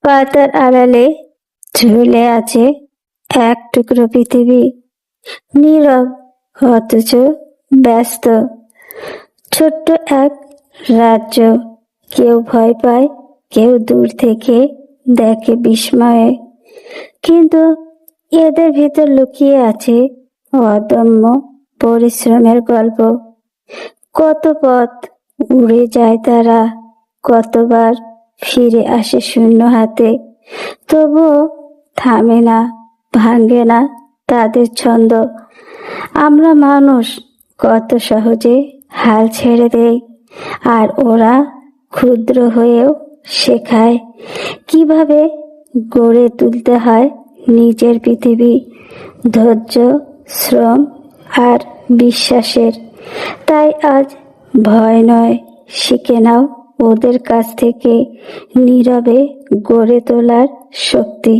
পাতার আড়ালে ঝুলে আছে এক টুকরো পৃথিবী, নীরব অথচ ব্যস্ত। ছোট্ট এক রাজ্য, কেউ ভয় পায়, কেউ দূর থেকে দেখে বিস্ময়ে, কিন্তু এদের ভিতর লুকিয়ে আছে অদম্য পরিশ্রমের গল্প। কত পথ উড়ে যায় তারা, কতবার ফিরে আসে শূন্য হাতে, তবুও থামে না, ভাঙে না তাদের ছন্দ। আমরা মানুষ কত সহজে হাল ছেড়ে দেই, আর ওরা ক্ষুদ্র হয়েও শেখায় কিভাবে গড়ে তুলতে হয় নিজের পৃথিবী, ধৈর্য, শ্রম আর বিশ্বাসের। তাই আজ ভয় নয়, শিখে নাও ওদের কাছ থেকে নীরবে গড়ে তোলার শক্তি।